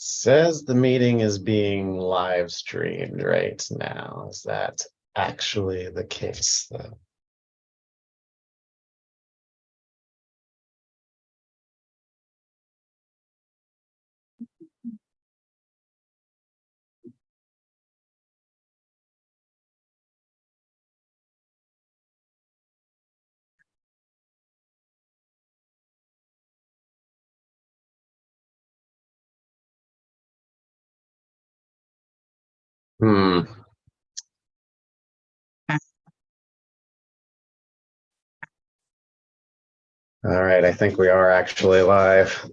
Says the meeting is being live streamed right now. Is that actually the case, though? Hmm. All right, I think we are actually live.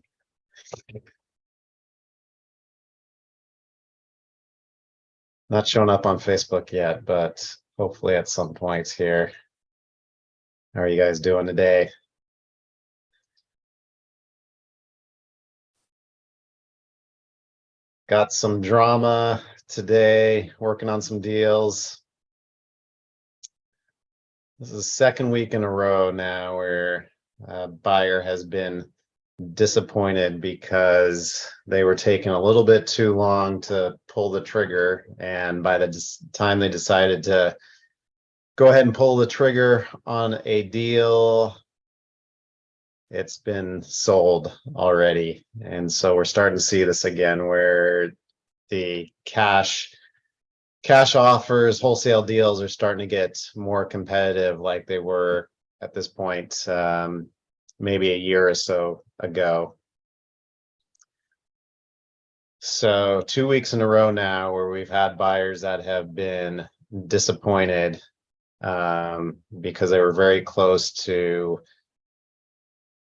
Not showing up on Facebook yet, but hopefully at some point here. How are you guys doing today? Got some drama today, working on some deals. This is the second week in a row now where a buyer has been disappointed because they were taking a little bit too long to pull the trigger. And by the time they decided to go ahead and pull the trigger on a deal, it's been sold already. And so we're starting to see this again where the cash offers, wholesale deals are starting to get more competitive like they were at this point, maybe a year or so ago. So 2 weeks in a row now where we've had buyers that have been disappointed because they were very close to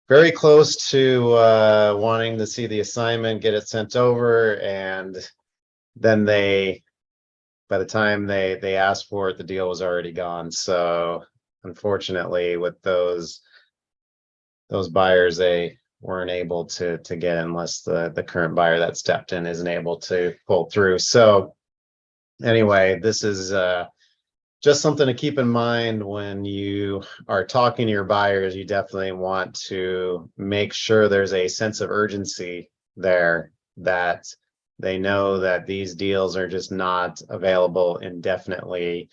wanting to see the assignment, get it sent over, and then by the time they asked for it, the deal was already gone. So unfortunately, with those buyers, they weren't able to get in unless the current buyer that stepped in isn't able to pull through. So anyway, this is just something to keep in mind when you are talking to your buyers. You definitely want to make sure there's a sense of urgency there, that they know that these deals are just not available indefinitely.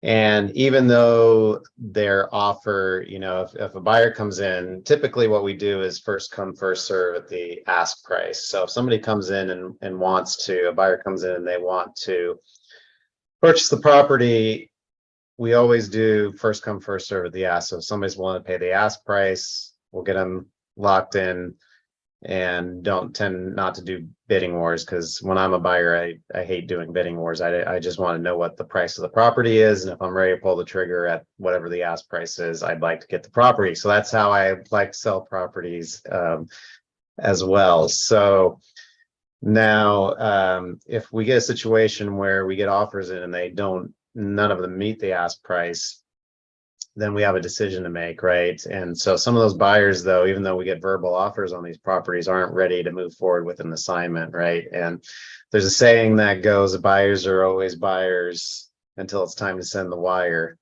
And even though their offer, if a buyer comes in, typically what we do is first come, first serve at the ask price. So if somebody comes in and a buyer comes in and they want to purchase the property, we always do first come, first serve at the ask. So if somebody's willing to pay the ask price, we'll get them locked in and don't tend not to do bidding wars, because when I'm a buyer, I hate doing bidding wars. I just want to know what the price of the property is, and if I'm ready to pull the trigger at whatever the ask price is, I'd like to get the property. So that's how I like to sell properties as well. So now if we get a situation where we get offers in and none of them meet the ask price, then we have a decision to make, right? And so some of those buyers, though, even though we get verbal offers on these properties, aren't ready to move forward with an assignment, right? And there's a saying that goes, buyers are always buyers until it's time to send the wire.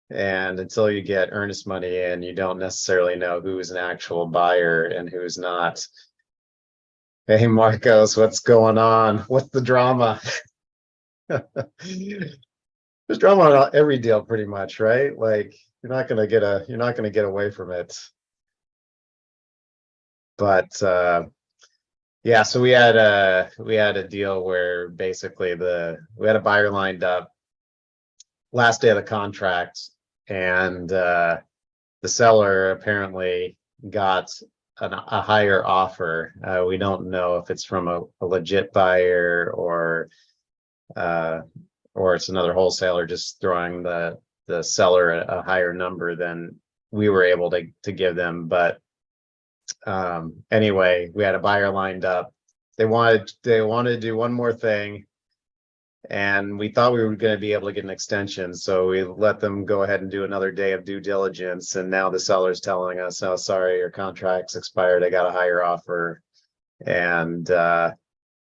And until you get earnest money in, you don't necessarily know who's an actual buyer and who's not. Hey, Marcos, what's going on? What's the drama? There's drama on every deal pretty much, right? Like you're not gonna get away from it. But yeah, so we had a deal where basically we had a buyer lined up last day of the contract, and the seller apparently got a higher offer. We don't know if it's from a legit buyer or it's another wholesaler just throwing the seller a higher number than we were able to give them. But anyway, we had a buyer lined up. They wanted to do one more thing, and we thought we were going to be able to get an extension, so we let them go ahead and do another day of due diligence. And now the seller's telling us, "Oh, sorry, your contract's expired. I got a higher offer." And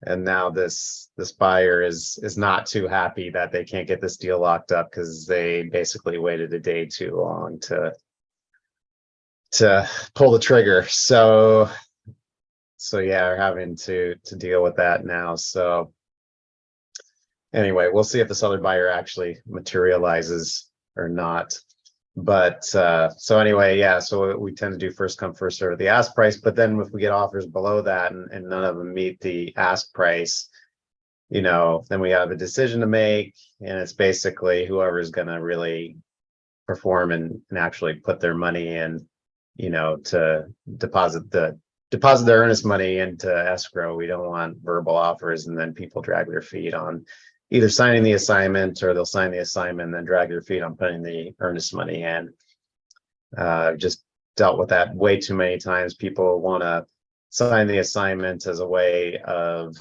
now this buyer is not too happy that they can't get this deal locked up because they basically waited a day too long to pull the trigger. So so yeah, are having to deal with that now. So anyway, we'll see if this other buyer actually materializes or not. But so anyway, yeah, so we tend to do first come, first serve the ask price. But then if we get offers below that and none of them meet the ask price, then we have a decision to make, and it's basically whoever's going to really perform and actually put their money in, to deposit their earnest money into escrow. We don't want verbal offers and then people drag their feet on either signing the assignment, or they'll sign the assignment and then drag their feet on putting the earnest money in. Just dealt with that way too many times. People want to sign the assignment as a way of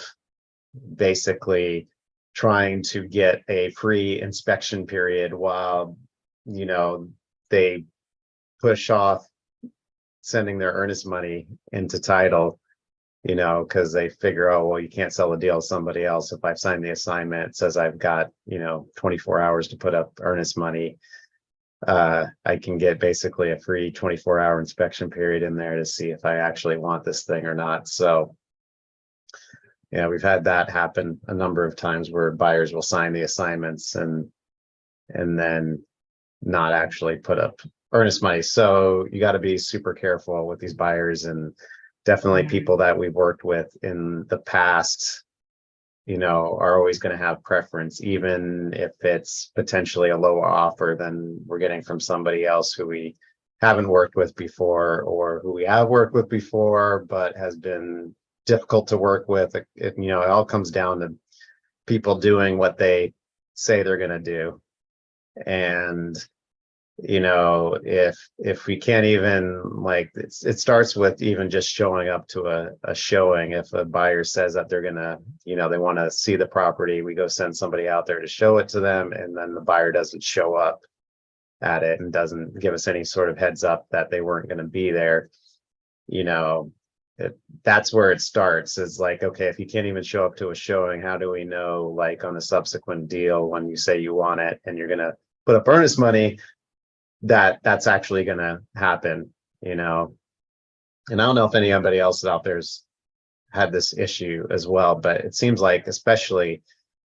basically trying to get a free inspection period while they push off sending their earnest money into title, because they figure, oh, well, you can't sell a deal to somebody else. If I've signed the assignment, it says I've got 24 hours to put up earnest money, I can get basically a free 24-hour inspection period in there to see if I actually want this thing or not. So yeah, we've had that happen a number of times where buyers will sign the assignments and then not actually put up earnest money. So you got to be super careful with these buyers, and definitely people that we've worked with in the past, are always going to have preference, even if it's potentially a lower offer than we're getting from somebody else who we haven't worked with before, or who we have worked with before but has been difficult to work with. It all comes down to people doing what they say they're going to do. And if we can't even, like, it starts with even just showing up to a showing. If a buyer says that they're gonna, they want to see the property, we go send somebody out there to show it to them, and then the buyer doesn't show up at it and doesn't give us any sort of heads up that they weren't going to be there. That's where it starts. Is like, okay, if you can't even show up to a showing, how do we know, like, on a subsequent deal, when you say you want it and you're gonna put up earnest money, that's actually gonna happen? And I don't know if anybody else out there's had this issue as well, but it seems like, especially,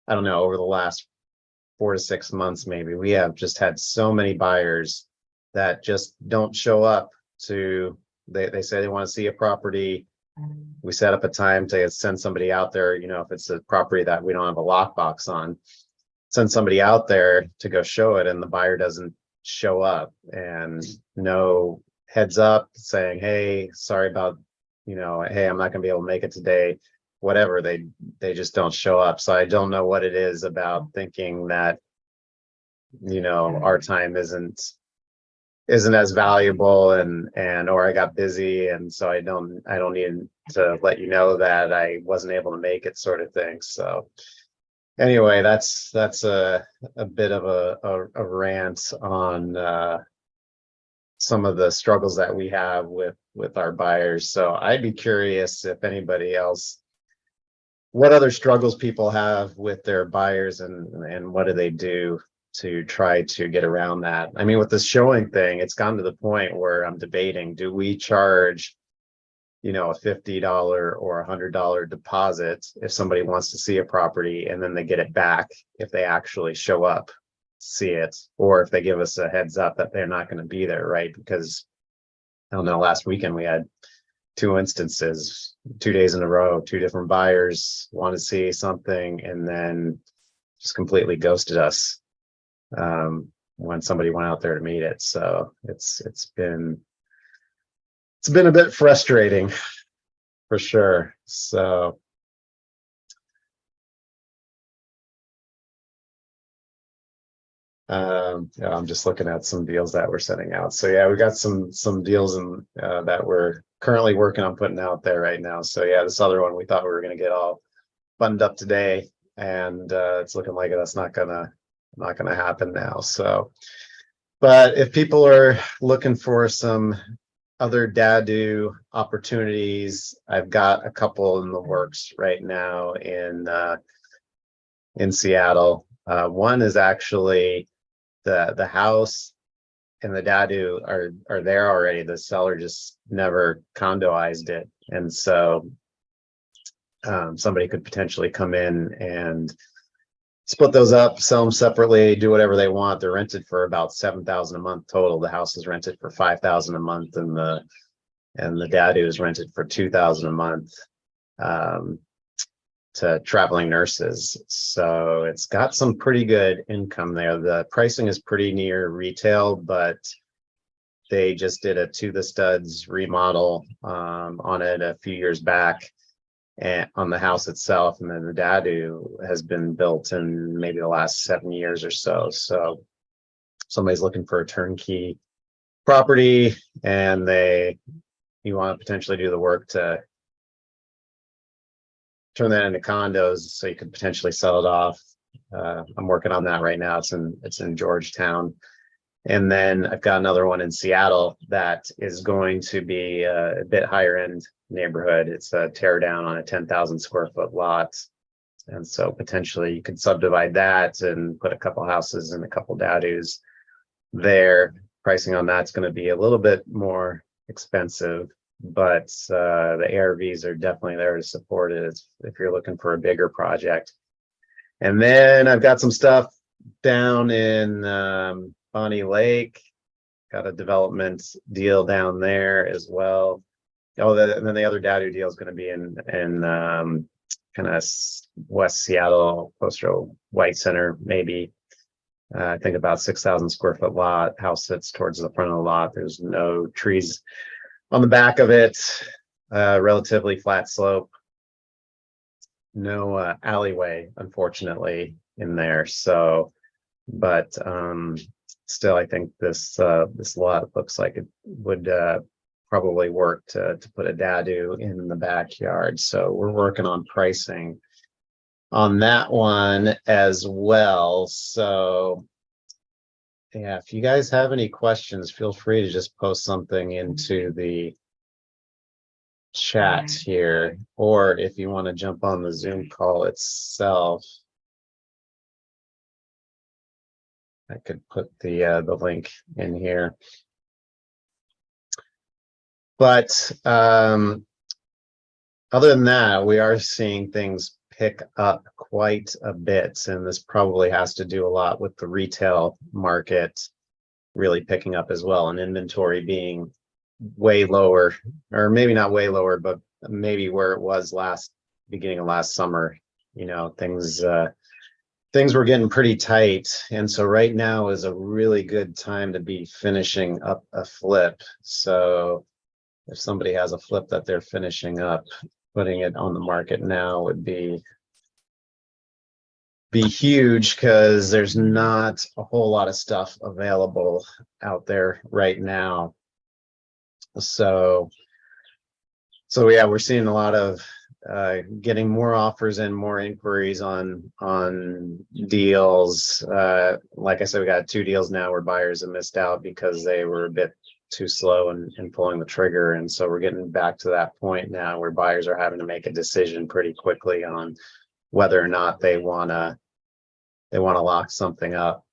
I don't know, over the last 4 to 6 months, maybe, we have just had so many buyers that just don't show up to, they say they want to see a property. We set up a time to send somebody out there, if it's a property that we don't have a lockbox on, send somebody out there to go show it, and the buyer doesn't show up, and no heads up saying, hey, sorry about, hey, I'm not gonna be able to make it today, whatever. They just don't show up. So I don't know what it is about thinking that our time isn't as valuable, and or I got busy, and so I don't need to let you know that I wasn't able to make it, sort of thing. So anyway, that's a bit of a rant on some of the struggles that we have with our buyers. So I'd be curious if anybody else, what other struggles people have with their buyers, and what do they do to try to get around that? I mean, with this showing thing, it's gotten to the point where I'm debating, do we charge a $50 or $100 deposit if somebody wants to see a property, and then they get it back if they actually show up, see it, or if they give us a heads up that they're not going to be there, right? Because I don't know, last weekend we had 2 instances, 2 days in a row, 2 different buyers want to see something and then just completely ghosted us when somebody went out there to meet it. So it's been a bit frustrating, for sure. So yeah, I'm just looking at some deals that we're sending out. So yeah, we got some deals in that we're currently working on putting out there right now. So yeah, this other one we thought we were going to get all buttoned up today, and it's looking like that's not gonna happen now. So, but if people are looking for some other dadu opportunities, I've got a couple in the works right now in Seattle. One is actually the house and the dadu are there already. The seller just never condoized it, and so somebody could potentially come in and split those up, sell them separately, do whatever they want. They're rented for about $7,000 a month total. The house is rented for $5,000 a month, and the dadu is rented for $2,000 a month to traveling nurses. So it's got some pretty good income there. The pricing is pretty near retail, but they just did a To the Studs remodel on it a few years back, and on the house itself, and then the dadu has been built in maybe the last 7 years or so. So somebody's looking for a turnkey property, and you want to potentially do the work to turn that into condos, so you could potentially sell it off. I'm working on that right now. It's in Georgetown. And then I've got another one in Seattle that is going to be a bit higher end neighborhood. It's a tear down on a 10,000 square foot lot. And so potentially you could subdivide that and put a couple houses and a couple dadus there. Pricing on that's going to be a little bit more expensive, but the ARVs are definitely there to support it if you're looking for a bigger project. And then I've got some stuff down in Bonnie Lake, got a development deal down there as well. Oh, and then the other dadu deal is going to be in kind of West Seattle, close to White Center, maybe. I think about 6,000 square foot lot. House sits towards the front of the lot. There's no trees on the back of it. Relatively flat slope. No alleyway, unfortunately, in there. So, but still, I think this lot looks like it would probably work to put a dadu in the backyard. So we're working on pricing on that one as well. So yeah, if you guys have any questions, feel free to just post something into the chat here, or if you want to jump on the Zoom call itself, I could put the link in here. But other than that, we are seeing things pick up quite a bit, and this probably has to do a lot with the retail market really picking up as well, and inventory being way lower, or maybe not way lower, but maybe where it was beginning of last summer. You know, things were getting pretty tight, and so right now is a really good time to be finishing up a flip. So if somebody has a flip that they're finishing up, putting it on the market now would be huge, because there's not a whole lot of stuff available out there right now. So yeah, we're seeing a lot of getting more offers and more inquiries on deals. Like I said, we got 2 deals now where buyers have missed out because they were a bit too slow in pulling the trigger. And so we're getting back to that point now where buyers are having to make a decision pretty quickly on whether or not they want to lock something up.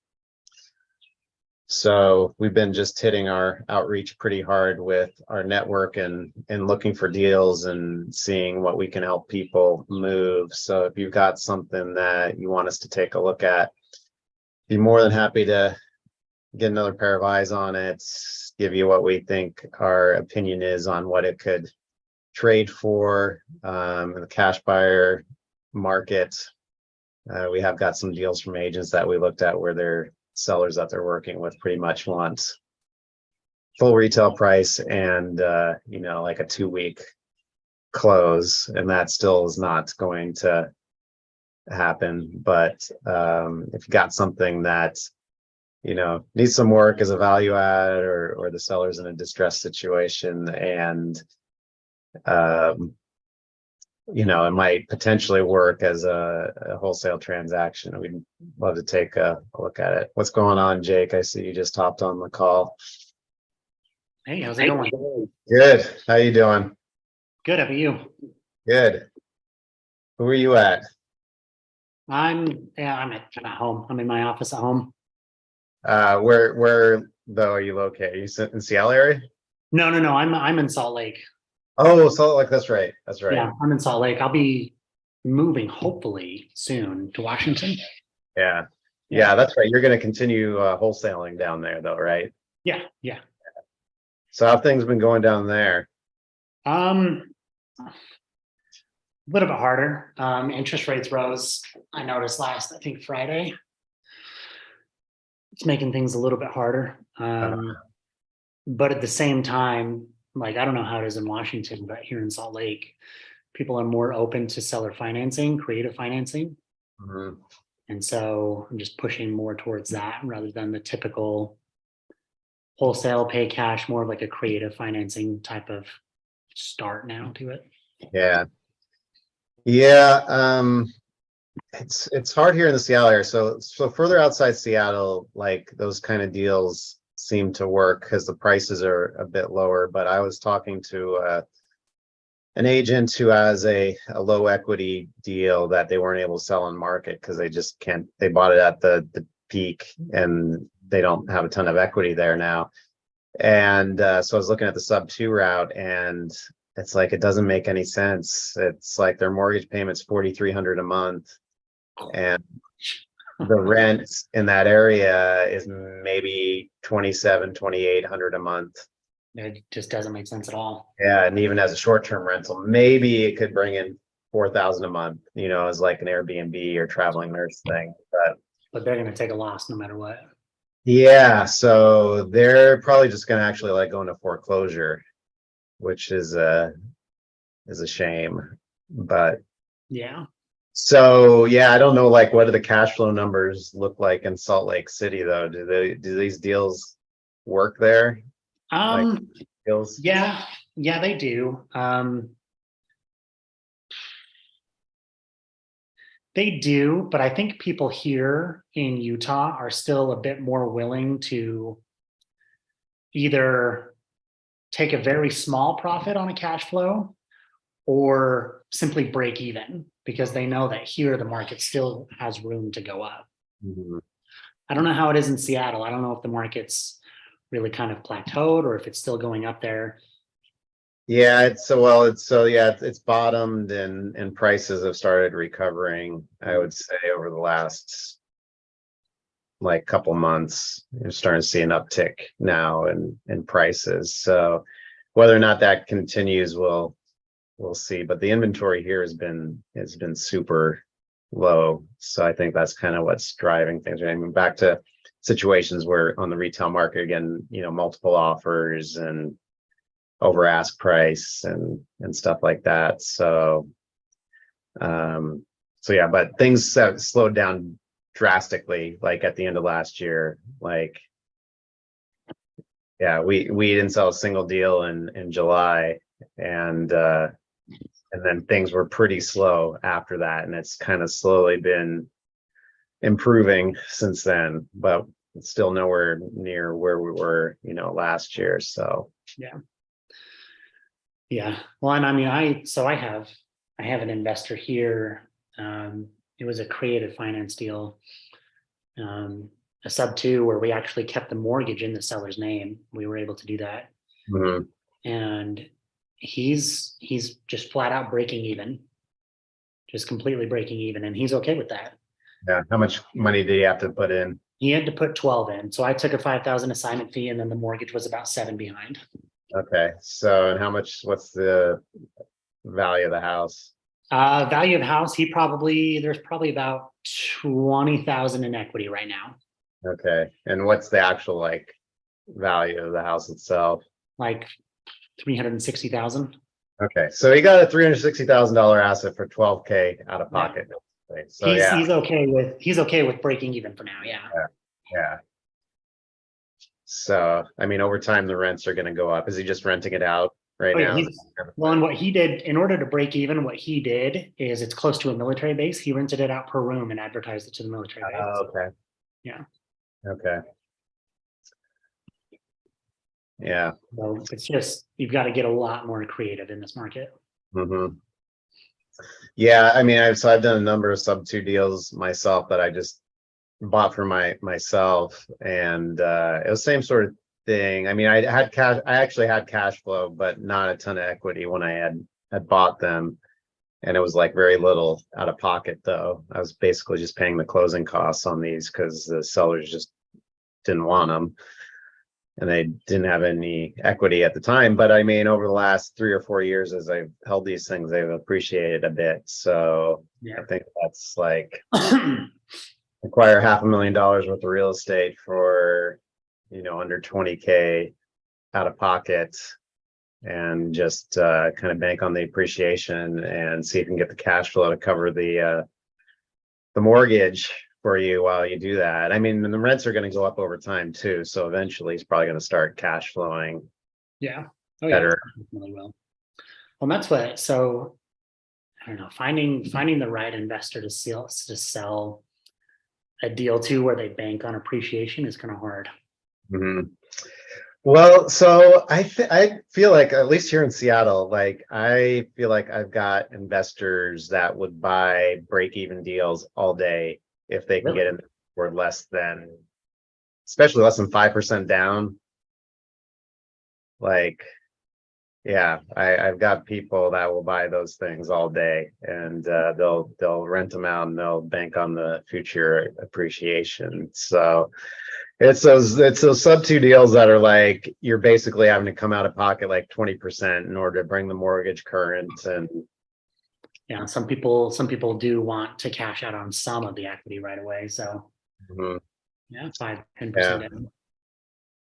So we've been just hitting our outreach pretty hard with our network and looking for deals and seeing what we can help people move. So if you've got something that you want us to take a look at, be more than happy to get another pair of eyes on it, give you what we think our opinion is on what it could trade for in the cash buyer market. We have got some deals from agents that we looked at where they're sellers that they're working with pretty much want full retail price and you know, like a 2-week close, and that still is not going to happen. But if you got something that, you know, needs some work as a value add, or the seller's in a distressed situation, and you know, it might potentially work as a wholesale transaction, we'd love to take a look at it. What's going on, Jake? I see you just hopped on the call. Hey, how's it going? Good. How you doing? Good. How about you? Good. Who are you at? I'm at home. I'm in my office at home. Where though are you located? Are you in Seattle area? No. I'm in Salt Lake. Oh, Salt Lake. That's right. Yeah, I'm in Salt Lake. I'll be moving hopefully soon to Washington. Yeah. Yeah, that's right. You're gonna continue wholesaling down there though, right? Yeah, yeah. So how have things been going down there? A little bit harder. Interest rates rose. I noticed I think Friday. It's making things a little bit harder. But at the same time, like I don't know how it is in Washington, but here in Salt Lake, people are more open to seller financing, creative financing. Mhm. And so I'm just pushing more towards that rather than the typical wholesale pay cash, more of like a creative financing type of start now to it. Yeah. Yeah, it's hard here in the Seattle area. So further outside Seattle, like those kind of deals seem to work because the prices are a bit lower. But I was talking to an agent who has a low equity deal that they weren't able to sell on market because they just can't. They bought it at the peak and they don't have a ton of equity there now. And so I was looking at the sub 2 route, and it's like it doesn't make any sense. It's like their mortgage payment's 4,300 a month, and the rent in that area is maybe 2,800 a month. It just doesn't make sense at all. Yeah, and even as a short-term rental, maybe it could bring in 4,000 a month, as like an Airbnb or traveling nurse thing. But they're going to take a loss no matter what. Yeah, so they're probably just gonna actually like go into foreclosure, which is a shame. But Yeah. so yeah, I don't know, like what do the cash flow numbers look like in Salt Lake City though? Do these deals work there? Like deals? Yeah, they do. They do, but I think people here in Utah are still a bit more willing to either take a very small profit on a cash flow or simply break even because they know that here the market still has room to go up. Mhm. I don't know how it is in Seattle. I don't know if the market's really kind of plateaued or if it's still going up there. Yeah, it's bottomed and prices have started recovering, I would say, over the last like couple months. You're starting to see an uptick now in prices. So whether or not that continues, we'll see. But the inventory here has been super low. So I think that's kind of what's driving things. I mean, back to situations where on the retail market again, multiple offers and over ask price and stuff like that. So yeah, but things have slowed down drastically, like at the end of last year. Like, yeah, we didn't sell a single deal in July, and then things were pretty slow after that, and it's kind of slowly been improving since then, but it's still nowhere near where we were, last year. So Yeah. Well, and I mean, I have an investor here. It was a creative finance deal, a sub 2 where we actually kept the mortgage in the seller's name. We were able to do that. mhm. And he's just flat out breaking even, just completely breaking even. And he's okay with that. Yeah, how much money did you have to put in? He had to put 12 in. So I took a 5,000 assignment fee and then the mortgage was about 7 behind. Okay, so and what's the value of the house? Value of house, there's probably about 20,000 in equity right now. Okay, and what's the actual like value of the house itself? Like 360,000. Okay, so he got a $360,000 asset for 12K out of pocket. So yeah, He's okay with breaking even for now. Yeah. yeah. So I mean, over time the rents are going to go up. Is he just renting it out right Oh yeah. now? Well, and what he did in order to break even, what he did is it's close to a military base. He rented it out per room and advertised it to the military base. Okay. Yeah. Okay. Yeah. So it's just you've got to get a lot more creative in this market. Mm-hmm. Yeah, I mean, I've done a number of sub 2 deals myself that I just bought for myself, and it was the same sort of thing. I mean, I actually had cash flow, but not a ton of equity when I had bought them. And it was like very little out of pocket though. I was basically just paying the closing costs on these because the sellers just didn't want them. And they didn't have any equity at the time. But I mean, over the last 3 or 4 years, as I've held these things, they've appreciated a bit. So Yeah. I think that's like acquire $500,000 worth of real estate for, under 20K out of pocket, and just kind of bank on the appreciation and see if you can get the cash flow to cover the mortgage for you while you do that. I mean, and the rents are going to go up over time too. So eventually it's probably going to start cash flowing Yeah. Oh yeah, better. definitely will. Well, that's what, so I don't know, finding the right investor to sell a deal to where they bank on appreciation is kind of hard. Mhm. Well, so I feel like, at least here in Seattle, like I feel like I've got investors that would buy break-even deals all day if they can Really? get in for especially less than 5% down. Like, yeah, I've got people that will buy those things all day, and they'll rent them out and they'll bank on the future appreciation. So it's those sub two deals that are like you're basically having to come out of pocket like 20% in order to bring the mortgage current. And Yeah, some people do want to cash out on some of the equity right away. So Mhm. yeah, 5-10% Yeah. down.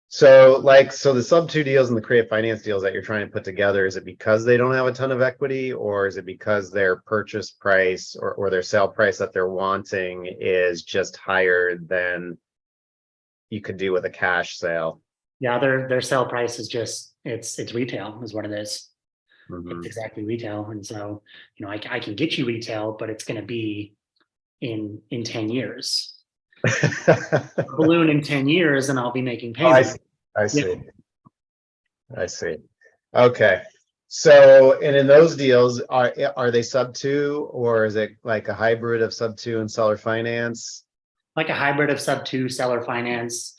So the sub two deals and the creative finance deals that you're trying to put together, is it because they don't have a ton of equity, or is it because their purchase price or their sale price that they're wanting is just higher than you could do with a cash sale? Yeah, their sale price is just it's retail is what it is. It's Mhm. exactly retail. And so, I can get you retail, but it's going to be in 10 years. Balloon in 10 years and I'll be making Oh, I payments. see. I Yeah. see. I see. Okay. So, and in those deals, are they sub two, or is it like a hybrid of sub two and seller finance? Like a hybrid of sub two seller finance.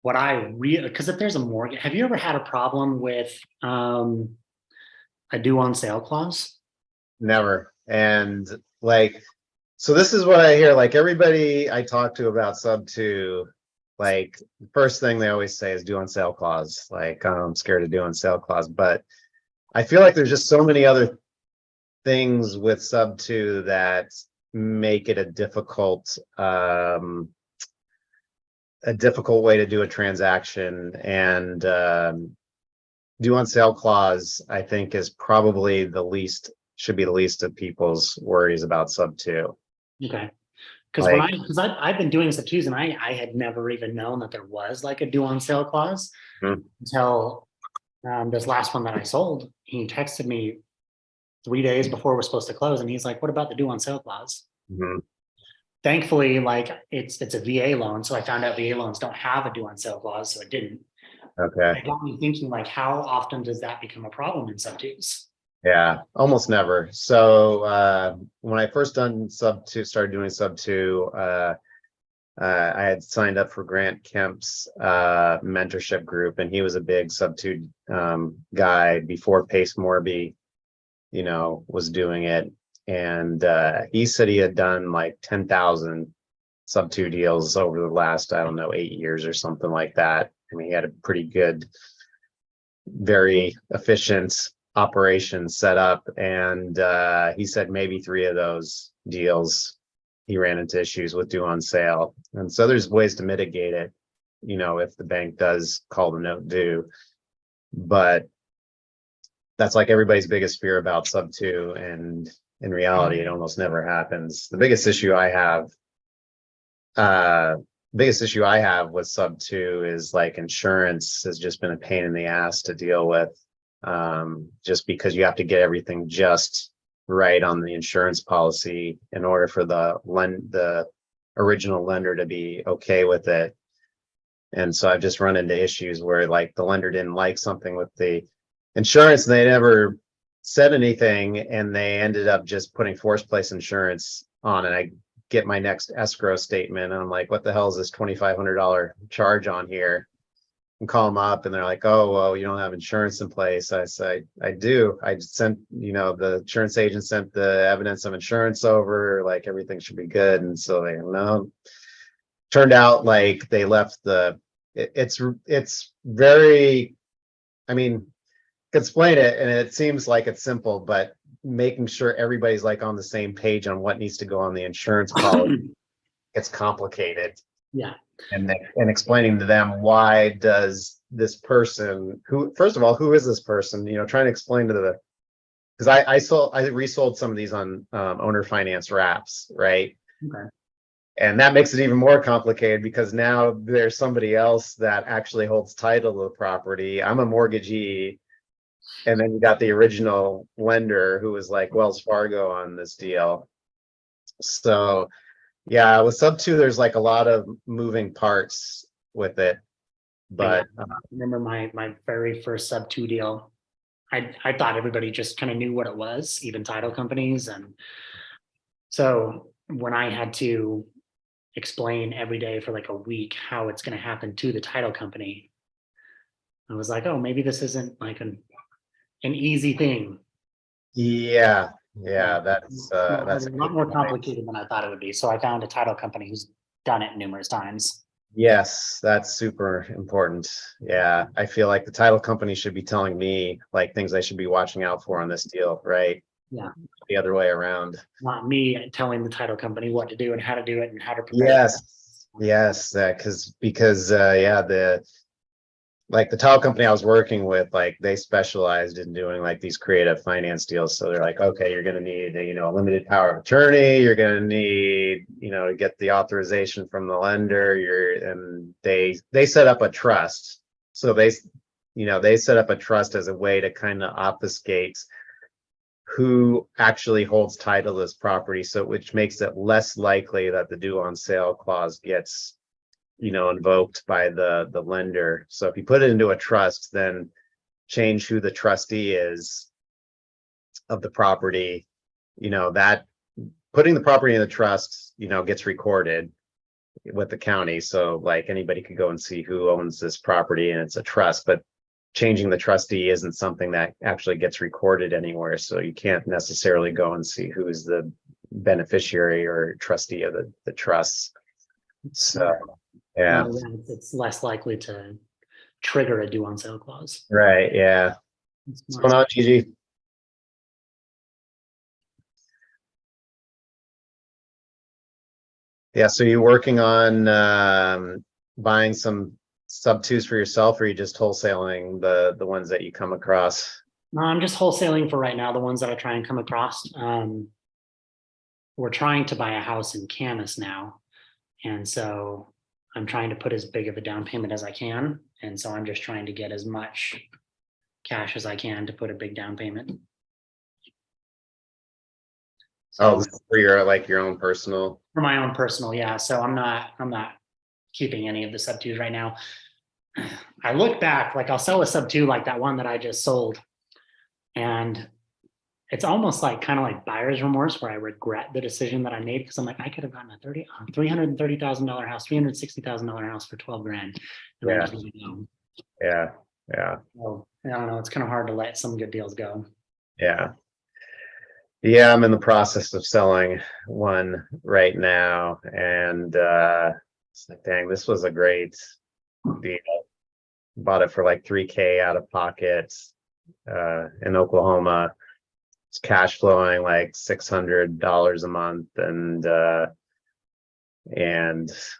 What I really, because if there's a mortgage, have you ever had a problem with a due on sale clause? Never. And like, so this is what I hear, like everybody I talk to about sub two, like the first thing they always say is due on sale clause. Like, "Oh, I'm scared of due on sale clause," but I feel like there's just so many other things with sub two that make it a difficult way to do a transaction. And due on sale clause, I think, is probably should be the least of people's worries about sub two. Okay. Because Like, I've been doing sub twos and I had never even known that there was like a due on sale clause Mhm. until this last one that I sold. He texted me 3 days before we're supposed to close, and he's like, "What about the due on sale clause?" Mhm. Thankfully, like it's a VA loan, so I found out VA loans don't have a due on sale clause, so it didn't. Okay. It got me thinking, like, how often does that become a problem in sub twos? Yeah, almost never. So when I first started doing sub two, I had signed up for Grant Kemp's mentorship group, and he was a big sub two guy before Pace Morby, was doing it. And he said he had done like 10,000 sub two deals over the last, I don't know, 8 years or something like that. I mean, he had a pretty good, very efficient operation set up. And he said maybe 3 of those deals he ran into issues with due on sale. And so there's ways to mitigate it, if the bank does call the note due. But that's like everybody's biggest fear about sub two, and in reality it almost never happens. The biggest issue I have with sub two is like insurance has just been a pain in the ass to deal with, just because you have to get everything just right on the insurance policy in order for the original lender to be okay with it. And so I've just run into issues where like the lender didn't like something with the insurance and they never said anything, and they ended up just putting forced place insurance on, and I get my next escrow statement and I'm like, what the hell is this $2,500 charge on here? and call them up and they're like, oh, well, you don't have insurance in place. I say, I do. I just sent, the insurance agent sent the evidence of insurance over, like everything should be good. And so they no, turned out like they left it's very, I mean, explain it and it seems like it's simple, but making sure everybody's like on the same page on what needs to go on the insurance policy, it's complicated. Yeah. And explaining to them why does this person who, first of all, who is this person, trying to explain to the, because I resold some of these on owner finance wraps, right? Okay. And that makes it even more complicated because now there's somebody else that actually holds title to the property. I'm a mortgagee. And then you got the original lender who was like Wells Fargo on this deal. So yeah, with sub two, there's like a lot of moving parts with it. But I remember my very first sub two deal. I thought everybody just kind of knew what it was, even title companies. And so when I had to explain every day for like a week how it's going to happen to the title company, I was like, oh, maybe this isn't like an easy thing. yeah, that's a lot more complicated than I thought it would be. So I found a title company who's done it numerous times. Yes, that's super important. Yeah, I feel like the title company should be telling me like things I should be watching out for on this deal, right? Yeah. The other way around. Not me telling the title company what to do and how to do it and how to prepare. Yes, because yeah, the title company I was working with, like they specialized in doing like these creative finance deals. So they're like, okay, you're going to need, a limited power of attorney. You're going to need, to get the authorization from the lender. And they set up a trust. So they set up a trust as a way to kind of obfuscate who actually holds title to this property. So which makes it less likely that the due on sale clause gets invoked by the lender. So if you put it into a trust, then change who the trustee is of the property, that putting the property in the trust, gets recorded with the county. So like anybody could go and see who owns this property and it's a trust, but changing the trustee isn't something that actually gets recorded anywhere. So you can't necessarily go and see who is the beneficiary or trustee of the trust. So yeah. It's less likely to trigger a due on sale clause. Right. Yeah. What's going on, Gigi? Yeah. So you're working on buying some sub twos for yourself, or are you just wholesaling the ones that you come across? No, I'm just wholesaling for right now, the ones that I try and come across. We're trying to buy a house in Camas now. And so I'm trying to put as big of a down payment as I can. And so I'm just trying to get as much cash as I can to put a big down payment. So, this is for your own personal. For my own personal, yeah. So I'm not keeping any of the sub twos right now. I look back, like I'll sell a sub two like that one that I just sold. And it's almost like kind of like buyer's remorse where I regret the decision that I made because I'm like, I could have gotten a $330,000 house, $360,000 house for 12 grand. Yeah. Yeah. So I don't know. It's kind of hard to let some good deals go. Yeah. Yeah, I'm in the process of selling one right now. And it's like, dang, this was a great deal. Bought it for like $3,000 out of pocket in Oklahoma. It's cash flowing like $600 a month, and I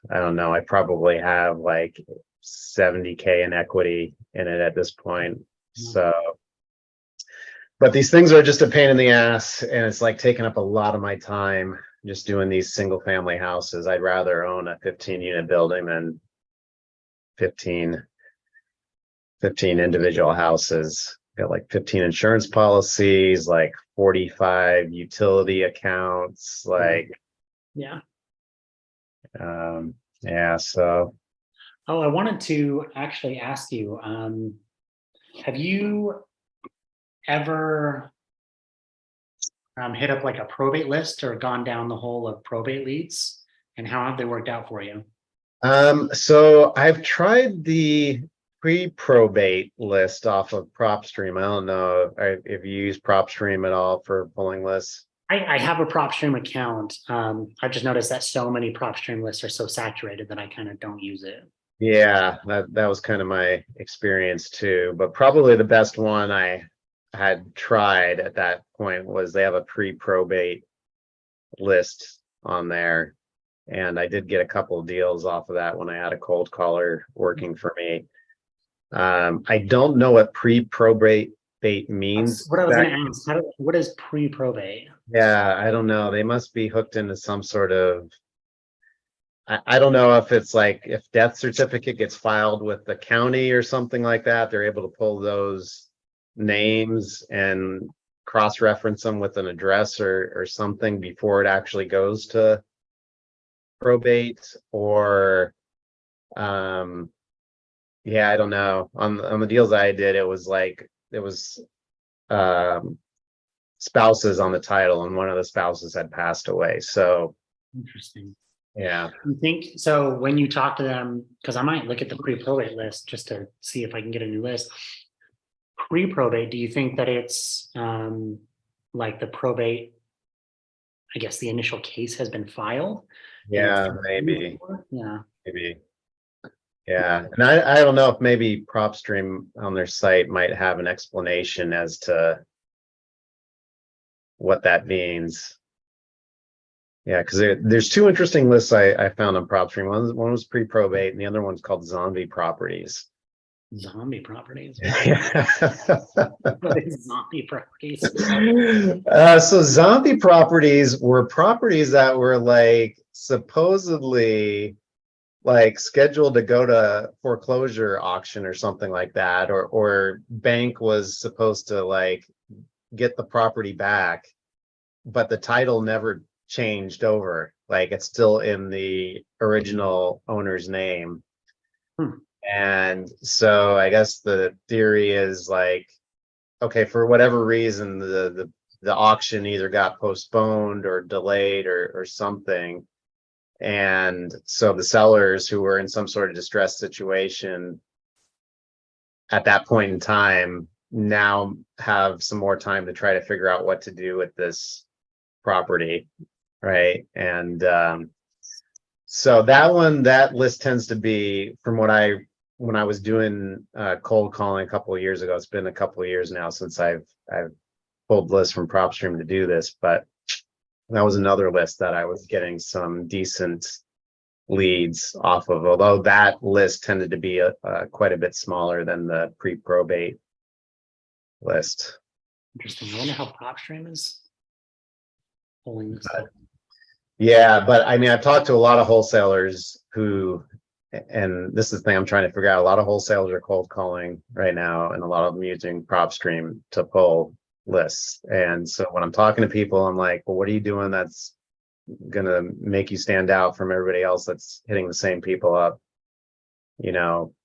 don't know, I probably have like $70,000 in equity in it at this point. So, but these things are just a pain in the ass, and it's like taking up a lot of my time just doing these single family houses. I'd rather own a 15-unit building than 15 individual houses. Got like 15 insurance policies, like 45 utility accounts, like yeah. So. Oh, I wanted to actually ask you, have you ever hit up like a probate list or gone down the hole of probate leads, and how have they worked out for you? So I've tried pre-probate list off of PropStream. I don't know if you use PropStream at all for pulling lists. I have a PropStream account. I've just noticed that so many PropStream lists are so saturated that I kind of don't use it. Yeah, that was kind of my experience too. But probably the best one I had tried at that point was they have a pre-probate list on there. And I did get a couple of deals off of that when I had a cold caller working for me. I don't know what pre-probate means. That's what I was going to ask. What is pre-probate? Yeah, I don't know. They must be hooked into some sort of, I don't know if it's like if death certificate gets filed with the county or something like that, they're able to pull those names and cross-reference them with an address or something before it actually goes to probate, or yeah, I don't know. On the deals I did, it was like spouses on the title, and one of the spouses had passed away. So Interesting. yeah. You think so when you talk to them, because I might look at the pre-probate list just to see if I can get a new list. Pre-probate, do you think that it's like the probate, I guess the initial case has been filed? Yeah, maybe. Yeah. Maybe. Yeah. And I don't know if maybe PropStream on their site might have an explanation as to what that means. Yeah, because there's two interesting lists I found on PropStream. One was pre-probate, and the other one's called zombie properties. Zombie properties. Yeah. What is zombie properties? So zombie properties were properties that were like supposedly like scheduled to go to foreclosure auction or something like that, or bank was supposed to like get the property back, but the title never changed over. Like it's still in the original owner's name. And so I guess the theory is like, okay, for whatever reason, the auction either got postponed or delayed or something. And so the sellers who were in some sort of distressed situation at that point in time now have some more time to try to figure out what to do with this property, right? And so that list tends to be, from when I was doing cold calling a couple of years ago. It's been a couple of years now since I've pulled lists from PropStream to do this, but that was another list that I was getting some decent leads off of, although that list tended to be quite a bit smaller than the pre-probate list. Interesting. I wonder how PropStream is pulling this up. Yeah, but I mean, I've talked to a lot of wholesalers who, and this is the thing I'm trying to figure out, a lot of wholesalers are cold calling right now, and a lot of them using PropStream to pull lists. And so when I'm talking to people, I'm like, well, what are you doing that's gonna make you stand out from everybody else that's hitting the same people up? You know,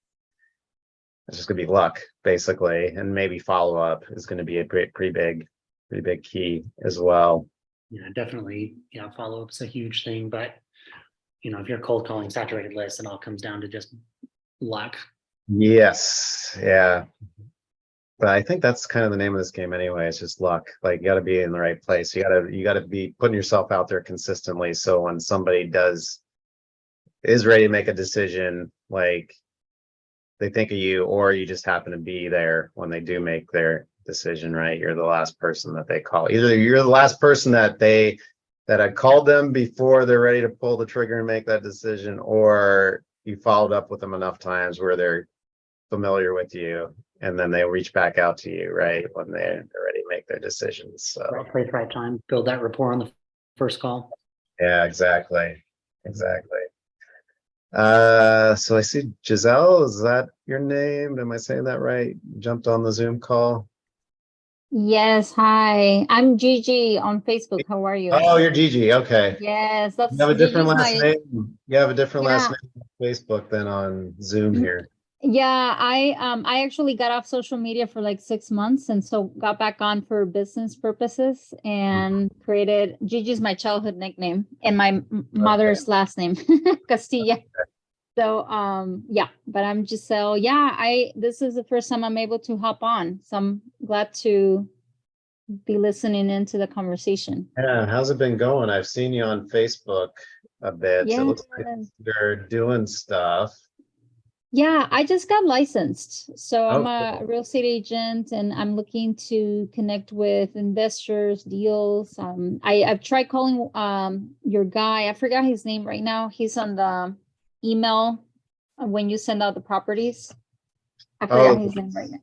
it's just gonna be luck, basically, and maybe follow up is gonna be a pretty big key as well. Yeah, definitely. Yeah, follow-up's a huge thing, but if you're cold calling saturated lists, it all comes down to just luck. Yes, yeah. But I think that's kind of the name of this game anyway. It's just luck. Like, you got to be in the right place. You got to be putting yourself out there consistently. So when somebody is ready to make a decision, like they think of you, or you just happen to be there when they do make their decision, right? You're the last person that they call. Either you're the last person that I called them before they're ready to pull the trigger and make that decision, or you followed up with them enough times where they're familiar with you, and then they reach back out to you, right, when they're ready to make their decisions. So Right place, right time. Build that rapport on the first call. yeah, exactly. So I see Giselle, is that your name? Am I saying that right? Jumped on the Zoom call. Yes, hi. I'm Gigi on Facebook. How are you? Oh, you're Gigi. Okay. Yes, that's You have a different Gigi's last my name. You have a different last yeah. name on Facebook than on Zoom here. Yeah, I actually got off social media for like 6 months, and so got back on for business purposes and created Gigi's my childhood nickname and my mother's last name, Castilla. So, yeah, but I'm just so, yeah, this is the first time I'm able to hop on. So I'm glad to be listening into the conversation. Yeah, how's it been going? I've seen you on Facebook a bit. It Yeah. looks like you're doing stuff. Yeah, I just got licensed. So I'm Oh, a cool. real estate agent and I'm looking to connect with investors, deals. I've tried calling your guy. I forgot his name right now. He's on the email when you send out the properties. I forgot Oh, his name right now.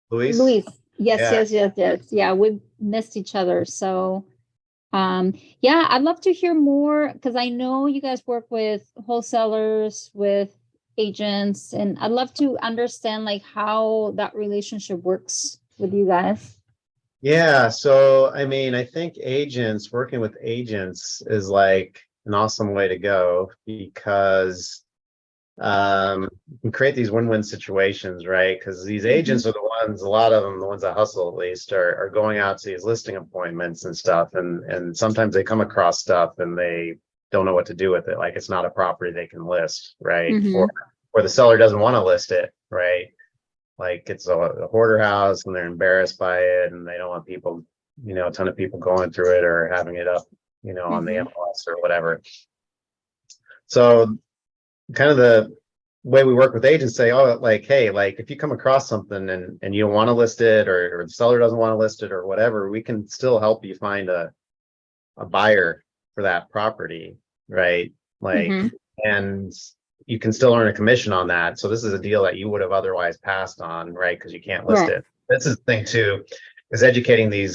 Luis? Luis. Yes, Yeah. yes, yes, yes. Yeah, we missed each other. So yeah, I'd love to hear more because I know you guys work with wholesalers, with agents, and I'd love to understand like how that relationship works with you guys. Yeah, so I mean, I think working with agents is like an awesome way to go because you can create these win-win situations, right? Because these Mhm. agents are the ones, a lot of them, the ones that hustle at least, are going out to these listing appointments and stuff, and sometimes they come across stuff and they don't know what to do with it. Like it's not a property they can list, right? Mhm. Or the seller doesn't want to list it, right? Like it's a hoarder house and they're embarrassed by it and they don't want people, a ton of people going through it or having it up, on the Mhm. MLS or whatever. So kind of the way we work with agents say, oh, like, hey, like if you come across something and you don't want to list it or the seller doesn't want to list it or whatever, we can still help you find a buyer for that property, right? Like, Mhm. and you can still earn a commission on that. So this is a deal that you would have otherwise passed on, right? Because you can't list Right. it. This is the thing too, is educating the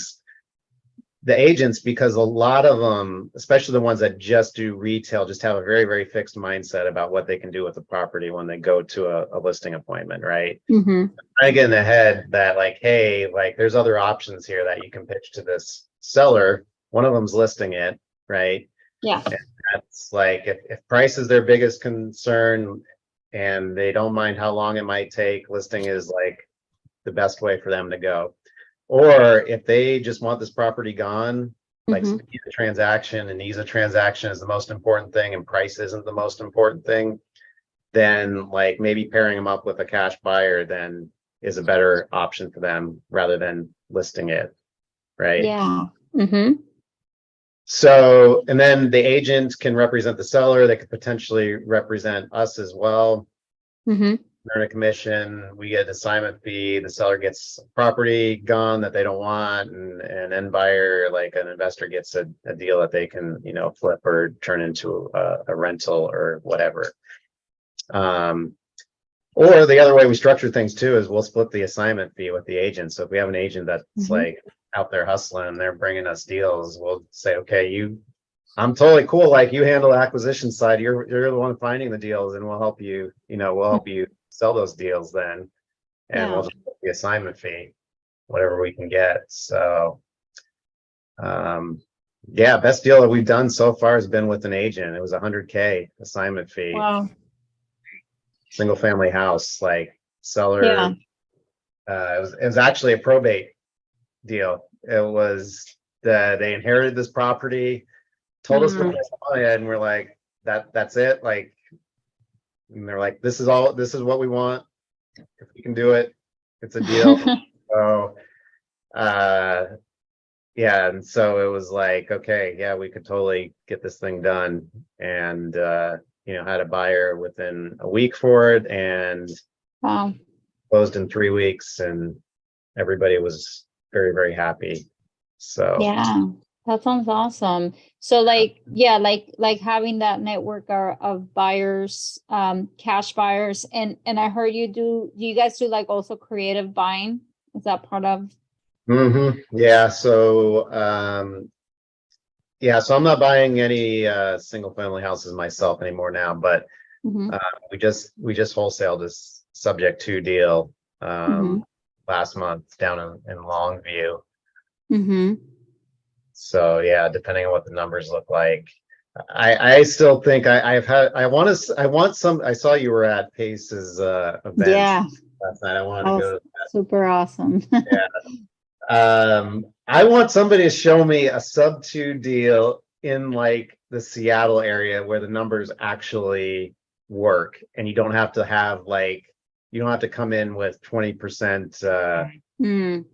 agents, because a lot of them, especially the ones that just do retail, just have a very, very fixed mindset about what they can do with the property when they go to a listing appointment, right? Mhm. I get in the head that like, hey, like there's other options here that you can pitch to this seller. One of them's listing it, right? Yeah. And that's like if price is their biggest concern and they don't mind how long it might take, listing is like the best way for them to go. Or if they just want this property gone, like Mhm. speed of transaction and ease of transaction is the most important thing and price isn't the most important thing, then like maybe pairing them up with a cash buyer then is a better option for them rather than listing it, right? Yeah. Mhm. So, and then the agent can represent the seller, they could potentially represent us as well, Mhm. earn a commission, we get an assignment fee, the seller gets property gone that they don't want, and an end buyer, like an investor, gets a deal that they can, flip or turn into a rental or whatever. Or the other way we structure things too is we'll split the assignment fee with the agent. So if we have an agent that's Mhm. like out there hustling, they're bringing us deals, we'll say, okay, I'm totally cool. Like you handle the acquisition side, you're the one finding the deals, and we'll help you. We'll help you sell those deals then, and we'll Yeah. just put the assignment fee, whatever we can get. So, um, yeah, best deal that we've done so far has been with an agent. It was 100K assignment fee, Wow. single family house, like Yeah. seller. It was actually a probate deal. It was they inherited this property, told us what Mm. they wanted, and we're like, that's it. Like, and they're like, this is what we want. If we can do it, it's a deal. So, uh, yeah, and so it was like, okay, yeah, we could totally get this thing done, and had a buyer within a week for it, and Wow. closed in 3 weeks, and everybody was very, very happy. So, Yeah, that sounds awesome. So like, yeah, like having that network of buyers, cash buyers, and I heard do you guys do like also creative buying? Is that part of? yeah, so I'm not buying any single family houses myself anymore now, but Mm-hmm. we just wholesaled this subject to deal Mm-hmm. last month down in Longview. Mm-hmm. So yeah, depending on what the numbers look like, I still think I want some. I saw you were at Pace's event Yeah. last night. I wanted to Oh, go. super awesome. Yeah. I want somebody to show me a sub 2 deal in like the Seattle area where the numbers actually work, and you don't have to have like, you don't have to come in with 20%, Mm,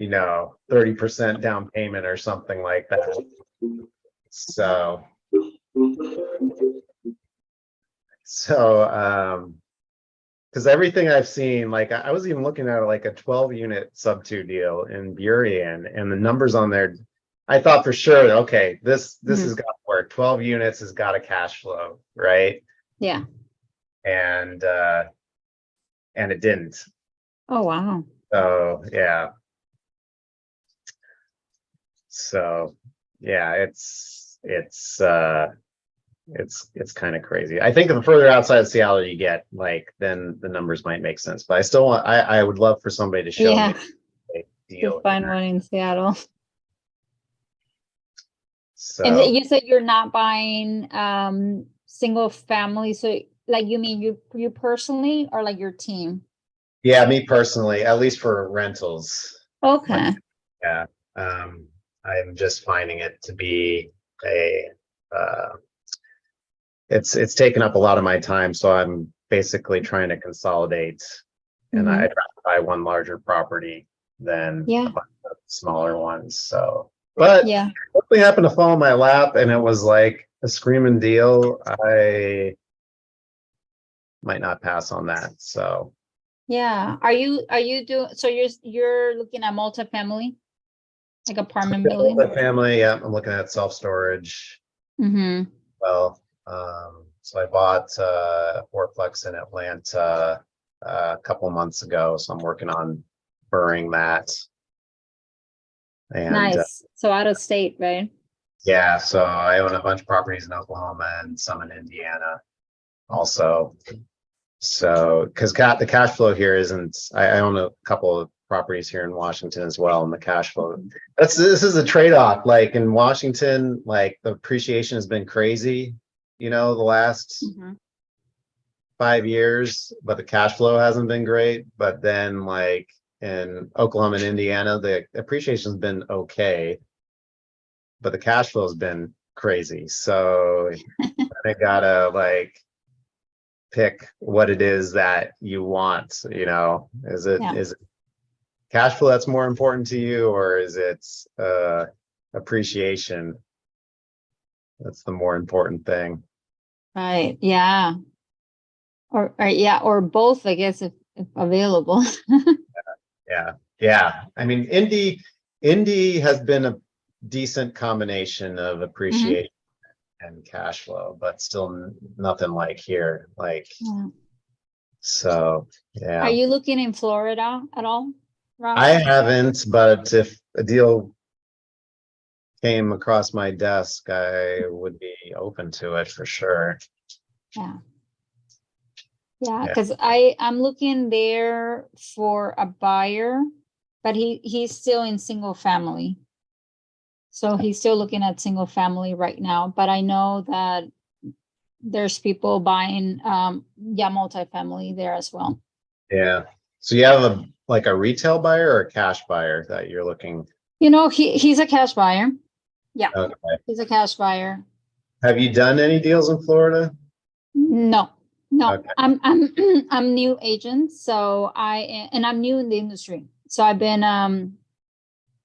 30% down payment or something like that. So, because everything I've seen, like I was even looking at like a 12 unit sub 2 deal in Burien, and the numbers on there, I thought for sure, okay, this has got to work. 12 units has got a cash flow, right? yeah. And it didn't. Oh, wow. So yeah. So yeah, it's kind of crazy. I think the further outside of Seattle you get, like, then the numbers might make sense. But I still want, I would love for somebody to show Yeah, me a to deal. find one in Seattle. And So you said you're not buying single family, so like you mean you personally or like your team? yeah, me personally, at least for rentals, Okay. yeah. I'm just finding it to be a it's taken up a lot of my time, so I'm basically trying to consolidate, and I'd rather buy one larger property than Yeah. a bunch of smaller ones. So, but Yeah. something happened to fall in my lap, and it was like a screaming deal. I might not pass on that. So Yeah. Are you doing, so you're looking at multifamily, like apartment building? family, yeah, I'm looking at self-storage. Mm-hmm. Well, so I bought a fourplex in Atlanta a couple months ago, so I'm working on burring that. And Nice. So out of state, right? yeah, so I own a bunch of properties in Oklahoma and some in Indiana also. So, because the cash flow here isn't, I own a couple of properties here in Washington as well, and the cash flow, this is a trade-off. Like in Washington, like the appreciation has been crazy, the last Mm-hmm. 5 years, but the cash flow hasn't been great. But then like in Oklahoma and Indiana, the appreciation's been okay, but the cash flow has been crazy. So I gotta like pick what it is that you want. Is it Yeah. is it cash flow that's more important to you, or is it appreciation that's the more important thing? Right. Yeah. Or both, I guess, if available. Yeah, I mean, Indy has been a decent combination of appreciation and cash flow, but still nothing like here. Like, Yeah. so Are yeah, you looking in Florida at all, Rob? I haven't, but if a deal came across my desk, I would be open to it for sure. Yeah. Yeah, Yeah. because I'm looking there for a buyer, but he's still in single family. So he's still looking at single family right now, but I know that there's people buying multifamily there as well. Yeah. So you have a retail buyer or a cash buyer that you're looking? He's a cash buyer. Yeah, Okay. he's a cash buyer. Have you done any deals in Florida? No, Okay. I'm new agent, so I'm new in the industry. So I've been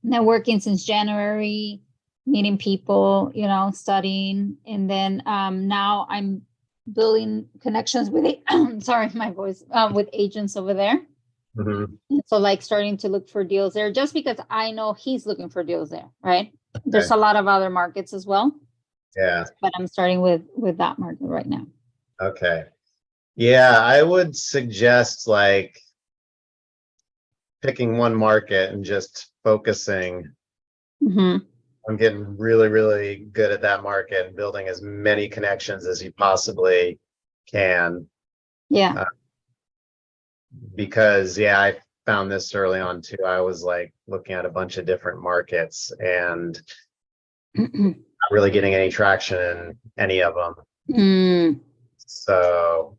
networking since January, meeting people, studying, and then now I'm building connections with sorry, my voice, with agents over there. Mhm. So like starting to look for deals there, just because I know he's looking for deals there, right? There's a lot of other markets as well, Yeah. but I'm starting with that market right now. Okay. Yeah, I would suggest like picking one market and just focusing Hmm. on getting really, really good at that market and building as many connections as you possibly can. Yeah. Because I found this early on too. I was like looking at a bunch of different markets and not really getting any traction in any of them. Mm, So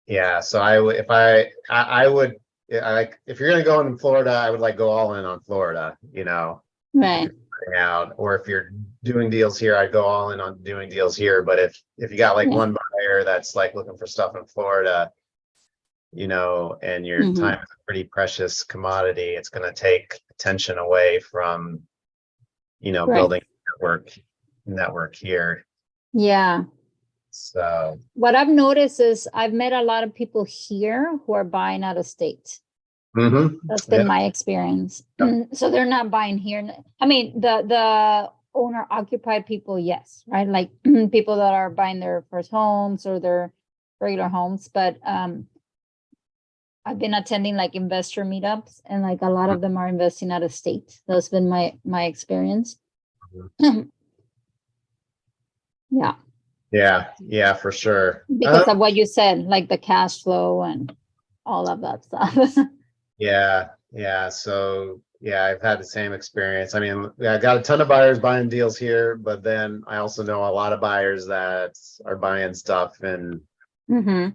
yeah, so I would, I would, if you're gonna go in Florida, I would like go all in on Florida. If right. you're out, or if you're doing deals here, I'd go all in on doing deals here. But if you got like Yeah. one buyer that's like looking for stuff in Florida, and your Mhm. time is a pretty precious commodity, it's going to take attention away from, Right. building network here. Yeah. So, What I've noticed is I've met a lot of people here who are buying out of state. That's been yeah, my experience. So they're not buying here. I mean, the owner occupied people, yes, right? Like people that are buying their first homes or their regular homes. But I've been attending like investor meetups, and like a lot of them are investing out of state. That's been my experience. Yeah, yeah, for sure. because of what you said, like the cash flow and all of that stuff. Yeah. So yeah, I've had the same experience. I mean, I got a ton of buyers buying deals here, but then I also know a lot of buyers that are buying stuff in Hmm.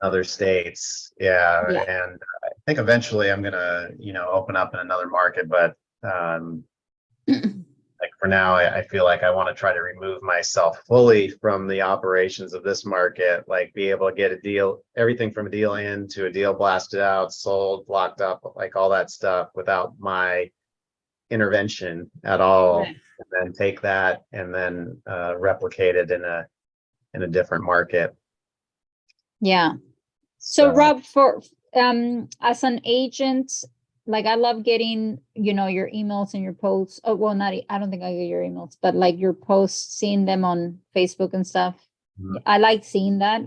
other states. Yeah. Yeah. And I think eventually I'm gonna, open up in another market, but like for now, I feel like I want to try to remove myself fully from the operations of this market, like be able to get a deal, everything from a deal in to a deal blasted out, sold, blocked up, like all that stuff without my intervention at all. Right. And then take that and then replicate it in a different market. Yeah. So Rob, for as an agent, like I love getting, your emails and your posts. Oh, well, not, I don't think I get your emails, but like your posts, seeing them on Facebook and stuff. Mhm. I like seeing that,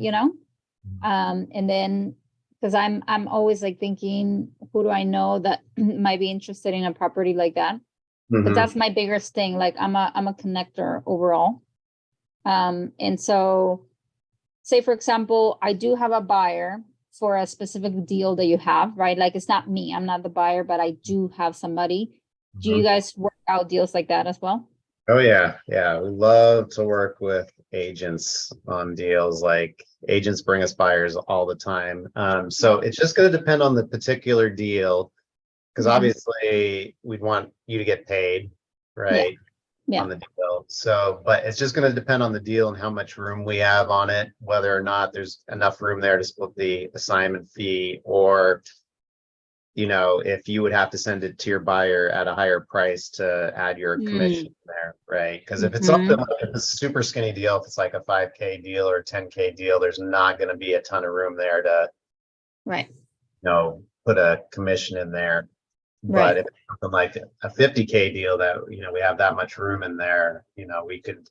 and then because I'm always like thinking, who do I know that might be interested in a property like that? Because that's my biggest thing. Like I'm a connector overall. And so say for example, I do have a buyer for a specific deal that you have, right? Like it's not me, I'm not the buyer, but I do have somebody. Do you guys work out deals like that as well? Oh yeah. We love to work with agents on deals. Like agents bring us buyers all the time. So it's just going to depend on the particular deal, because Mhm. obviously we'd want you to get paid, right? Yeah. On the deal. So, but it's just going to depend on the deal and how much room we have on it, whether or not there's enough room there to split the assignment fee, or if you would have to send it to your buyer at a higher price to add your commission there, right? Because if it's something like, if it's a super skinny deal, if it's like a 5K deal or a 10K deal, there's not going to be a ton of room there to, Right. put a commission in there. Right. But if it's something like a 50K deal that, we have that much room in there, we could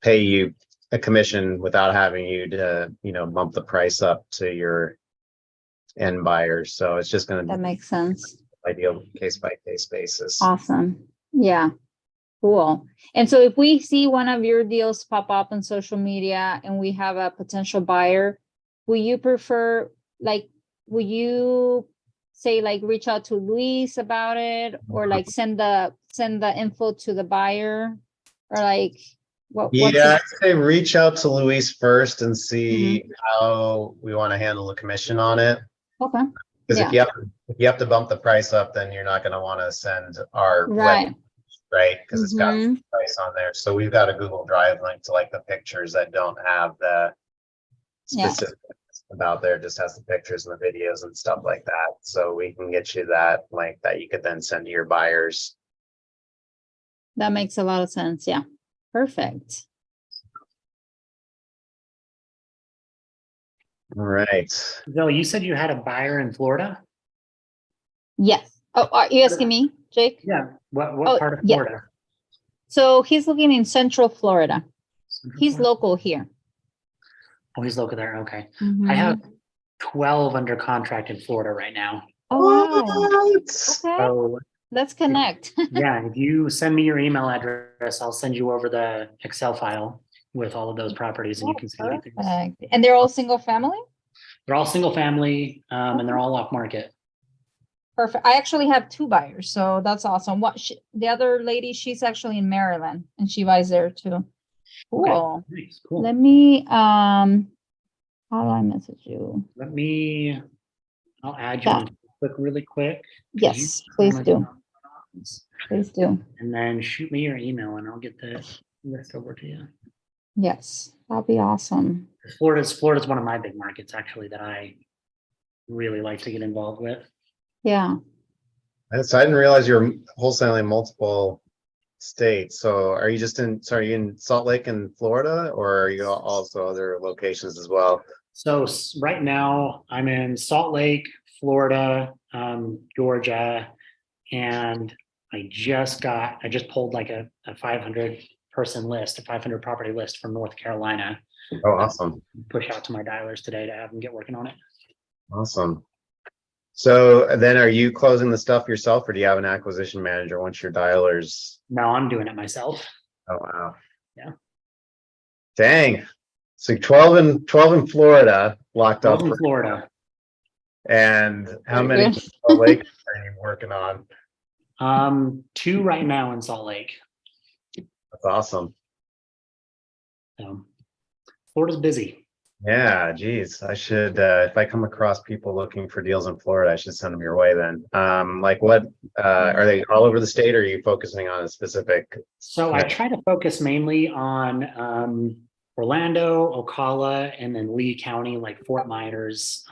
pay you a commission without having you to, bump the price up to your end buyers. So it's just going That to makes sense. be ideal case by case basis. Awesome. Yeah. Cool. And so if we see one of your deals pop up on social media and we have a potential buyer, will you prefer, like, will you say like reach out to Luis about it, or like send the info to the buyer, or like what's Yeah, I'd say reach out to Luis first and see how we want to handle the commission on it. Okay. Because Yeah. if you have to bump the price up, then you're not going to want to send our Right. right? Because it's got the price on there. So we've got a Google Drive link to like the pictures that don't have the specifics about there, just has the pictures and the videos and stuff like that. So we can get you that link that you could then send to your buyers. That makes a lot of sense. Yeah. Perfect. All right. Bill, you said you had a buyer in Florida? Yes. Oh, are you asking me, Jake? Yeah. What part of yeah. Florida? So he's looking in Central Florida. He's local here. Oh, he's local there. Okay. I have 12 under contract in Florida right now. Oh, wow. What? Okay. So Let's connect. yeah, if you send me your email address, I'll send you over the Excel file with all of those properties, and you can see what you think. Perfect. And they're all single family? They're all single family, and they're all off market. Perfect. I actually have two buyers, so that's awesome. The other lady, she's actually in Maryland, and she buys there too. Cool. Okay, nice, cool. Let me how do I message you? I'll add you really quick. Yes, please do. Please do. And then shoot me your email and I'll get the list over to you. Yes, that'll be awesome. Florida's one of my big markets actually that I really like to get involved with. Yeah. So I didn't realize you're wholesaling multiple states. So are you are you in Salt Lake and Florida, or are you also other locations as well? So right now I'm in Salt Lake, Florida, Georgia, and I just pulled like a 500 person list, a 500 property list from North Carolina. Oh, awesome. Push out to my dialers today to have them get working on it. Awesome. So then are you closing the stuff yourself, or do you have an acquisition manager once your dialers? No, I'm doing it myself. Oh, wow. Yeah. Dang. So 12 in Florida locked up. In Florida. And how Very many good. Salt Lake are you working on? 2 right now in Salt Lake. That's awesome. Florida's busy. Yeah, geez. I should if I come across people looking for deals in Florida, I should send them your way then. Like what are they all over the state, or are you focusing on a specific? So I try to focus mainly on Orlando, Ocala, and then Lee County, like Fort Myers,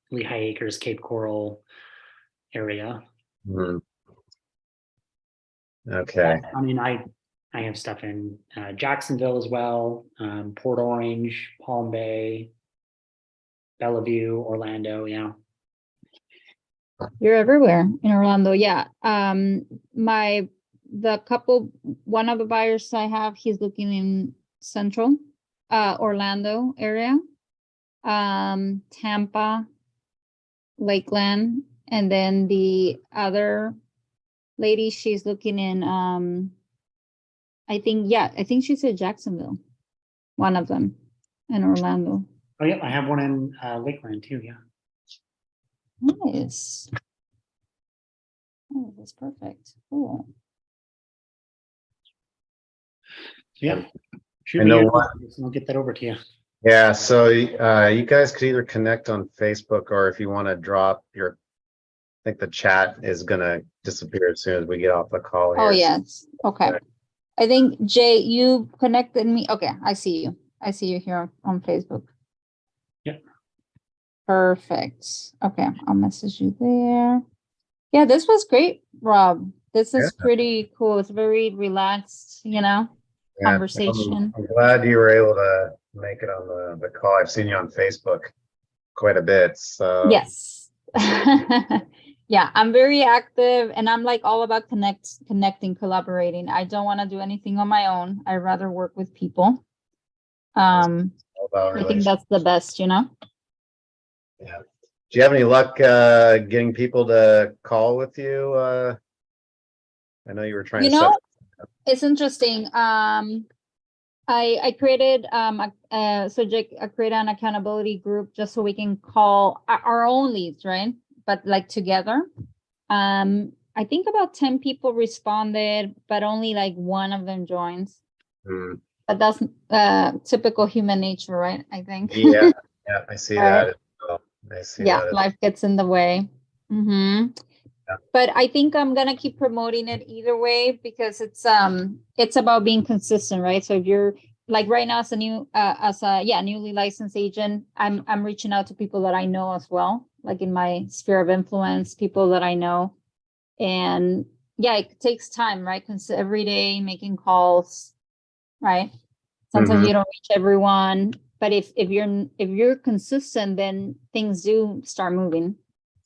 Lehigh Acres, Cape Coral area. Mhm. Okay. I mean, I have stuff in Jacksonville as well, Port Orange, Palm Bay, Bellevue, Orlando. Yeah. You're everywhere in Orlando. Yeah. One of the buyers I have, he's looking in central Orlando area, Tampa, Lakeland, and then the other lady, she's looking in I think she said Jacksonville, one of them in Orlando. Oh yeah, I have one in Lakeland too. Yeah. Nice. Oh, that's perfect. Cool. Yeah. Shoot I me know your what- email and I'll get that over to you. Yeah, so you guys could either connect on Facebook, or if you want to drop your, I think the chat is gonna disappear as soon as we get off the call here. Oh, yes. Okay. Right. I think Jay, you connected me. Okay, I see you. I see you here on Facebook. Yep. Perfect. Okay, I'll message you there. Yeah, this was great, Rob. This is pretty cool. It's very relaxed, Yeah, conversation. I'm glad you were able to make it on the call. I've seen you on Facebook quite a bit. So Yes. Yeah, I'm very active and I'm like all about connecting, collaborating. I don't want to do anything on my own. I rather work with people. all about I think that's the best, Yeah. Do you have any luck getting people to call with you? I know you were trying to It's interesting. I created I created an accountability group just so we can call our own leads, right? But like together. I think about 10 people responded, but only like one of them joins. But that's typical human nature, right? I think. Yeah, I see that. I see that. Life gets in the way. But I think I'm gonna keep promoting it either way because it's about being consistent, right? So if you're like right now as a newly licensed agent, I'm reaching out to people that I know as well, like in my sphere of influence, people that I know. And yeah, it takes time, right? Because every day making calls, right? Sometimes you don't reach everyone, but if you're consistent, then things do start moving.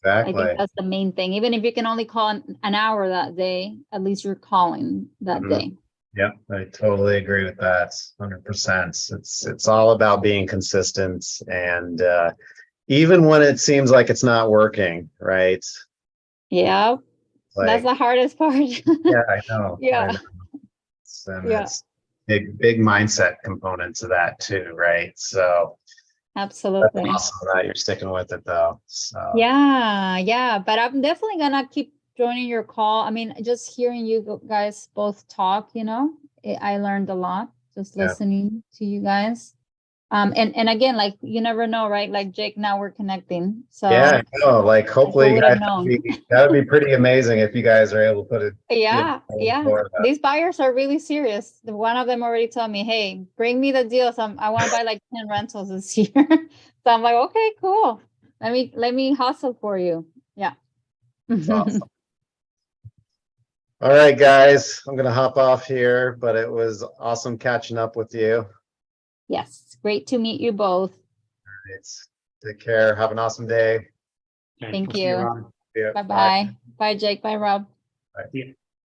Exactly. I think that's the main thing. Even if you can only call an hour that day, at least you're calling that day. Yep, I totally agree with that. 100%. It's all about being consistent, and even when it seems like it's not working, right? Yeah, that's the hardest part. Yeah, I know. Yeah. It's big mindset component to that too, right? So absolutely. that's awesome that you're sticking with it though. So yeah. But I'm definitely gonna keep joining your call. I mean, just hearing you guys both talk, I learned a lot just listening to you guys. And again, like, you never know, right? Like Jake, now we're connecting. So Yeah, no, like hopefully who you would have guys, known? that would be pretty amazing if you guys are able to put it. Yeah, yeah. more of that. These buyers are really serious. One of them already told me, hey, bring me the deals. I want to buy like 10 rentals this year. So I'm like, okay, cool. Let me hustle for you. Yeah. That's awesome. All right, guys, I'm gonna hop off here, but it was awesome catching up with you. Yes, great to meet you both. It's take care. Have an awesome day. Okay, Thank I'll see you. Rob. Yeah, Bye-bye. Bye, Jake. Bye, Rob. See ya.